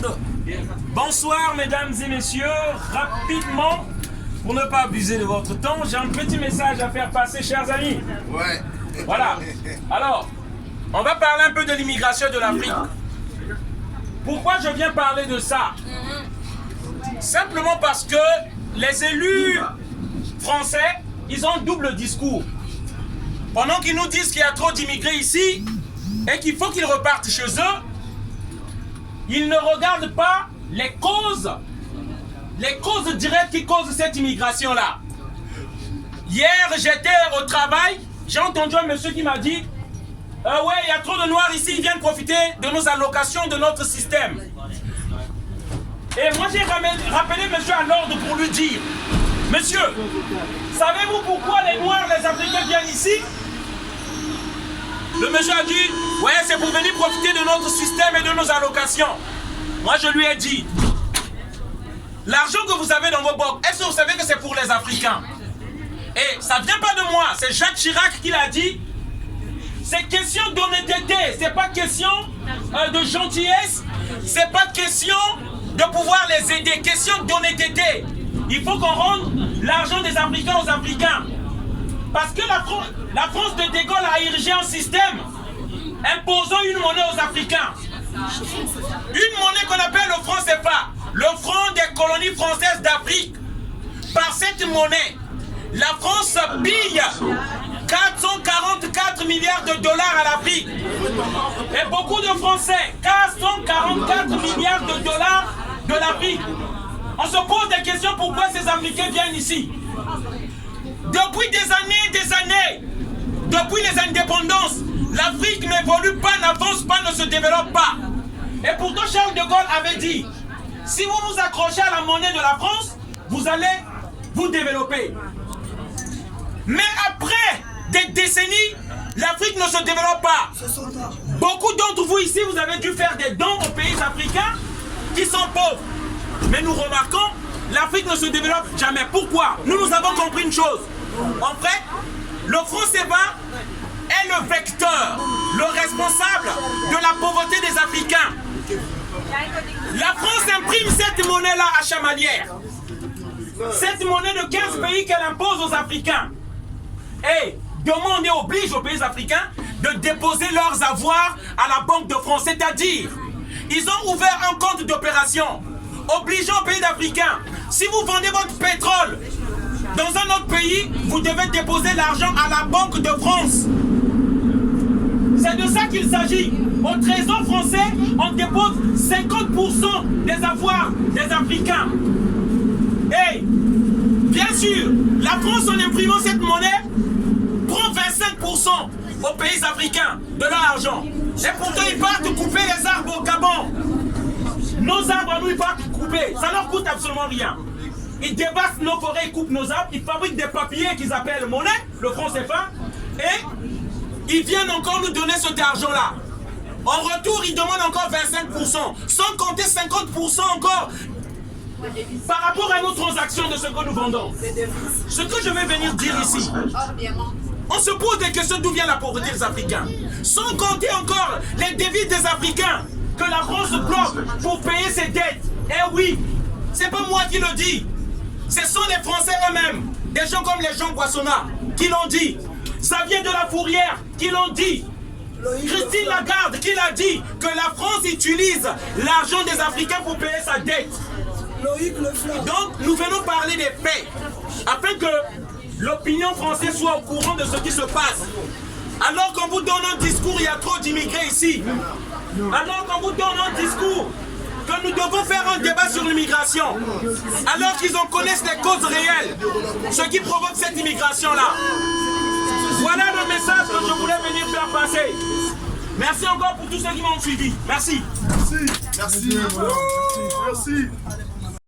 monde. Bonsoir mesdames et messieurs. Rapidement, pour ne pas abuser de votre temps, j'ai un petit message à faire passer, chers amis. Ouais. Voilà. Alors, on va parler un peu de l'immigration de l'Afrique. Pourquoi je viens parler de ça? Simplement parce que les élus français, ils ont un double discours. Pendant qu'ils nous disent qu'il y a trop d'immigrés ici et qu'il faut qu'ils repartent chez eux, ils ne regardent pas les causes directes qui causent cette immigration-là. Hier, j'étais au travail, j'ai entendu un monsieur qui m'a dit ouais, il y a trop de Noirs ici, ils viennent profiter de nos allocations, de notre système. Et moi, j'ai rappelé monsieur à l'ordre pour lui dire, monsieur, savez-vous pourquoi les Noirs, les Africains viennent ici? Le monsieur a dit, ouais, c'est pour venir profiter de notre système et de nos allocations. Moi, je lui ai dit, l'argent que vous avez dans vos banques, est-ce que vous savez que c'est pour les Africains? Et ça ne vient pas de moi, c'est Jacques Chirac qui l'a dit. C'est question d'honnêteté, c'est pas question de gentillesse, c'est pas question de pouvoir les aider, question d'honnêteté. Il faut qu'on rende l'argent des Africains aux Africains. Parce que la France de De Gaulle a érigé un système imposant une monnaie aux Africains. Une monnaie qu'on appelle le franc CFA, le franc des colonies françaises d'Afrique. Par cette monnaie, la France pille 444 milliards de dollars à l'Afrique. Et beaucoup de Français, 444 milliards de dollars de l'Afrique. On se pose des questions pourquoi ces Africains viennent ici. Depuis des années, depuis les indépendances, l'Afrique n'évolue pas, n'avance pas, ne se développe pas. Et pourtant Charles de Gaulle avait dit, si vous vous accrochez à la monnaie de la France, vous allez vous développer. Mais après des décennies, l'Afrique ne se développe pas. Beaucoup d'entre vous ici, vous avez dû faire des dons aux pays africains qui sont pauvres. Mais nous remarquons, l'Afrique ne se développe jamais. Pourquoi? Nous avons compris une chose. En fait, le franc CFA est le vecteur, le responsable de la pauvreté des Africains. La France imprime cette monnaie-là à chamalière. Cette monnaie de 15 pays qu'elle impose aux Africains. Et demande et oblige aux pays africains de déposer leurs avoirs à la Banque de France. C'est-à-dire, ils ont ouvert un compte d'opération obligeant aux pays africains. Si vous vendez votre pétrole dans un autre pays, vous devez déposer l'argent à la Banque de France. C'est de ça qu'il s'agit. Au Trésor français, on dépose 50% des avoirs des Africains. Et, bien sûr, la France, en imprimant cette monnaie, prend 25% aux pays africains de leur argent. Et pourtant, ils partent couper les arbres au Gabon. Nos arbres, nous, ils partent couper. Ça leur coûte absolument rien. Ils dévastent nos forêts, ils coupent nos arbres, ils fabriquent des papiers qu'ils appellent monnaie, le franc CFA, et ils viennent encore nous donner cet argent-là. En retour, ils demandent encore 25%, sans compter 50% encore par rapport à nos transactions de ce que nous vendons. Ce que je vais venir dire ici, on se pose des questions d'où vient la pauvreté des Africains. Sans compter encore les devises des Africains que la France bloque pour payer ses dettes. Eh oui, c'est pas moi qui le dis. Ce sont les Français eux-mêmes, des gens comme les Jean Boissonnat qui l'ont dit. Ça vient de la Fourrière qui l'ont dit. Christine Lagarde qui l'a dit que la France utilise l'argent des Africains pour payer sa dette. Donc nous venons parler des faits afin que l'opinion française soit au courant de ce qui se passe. Alors qu'on vous donne un discours, il y a trop d'immigrés ici. Alors qu'on vous donne un discours que nous devons faire un débat sur l'immigration, alors qu'ils en connaissent les causes réelles, ce qui provoque cette immigration-là. Voilà le message que je voulais venir faire passer. Merci encore pour tous ceux qui m'ont suivi. Merci. Merci. Merci. Merci.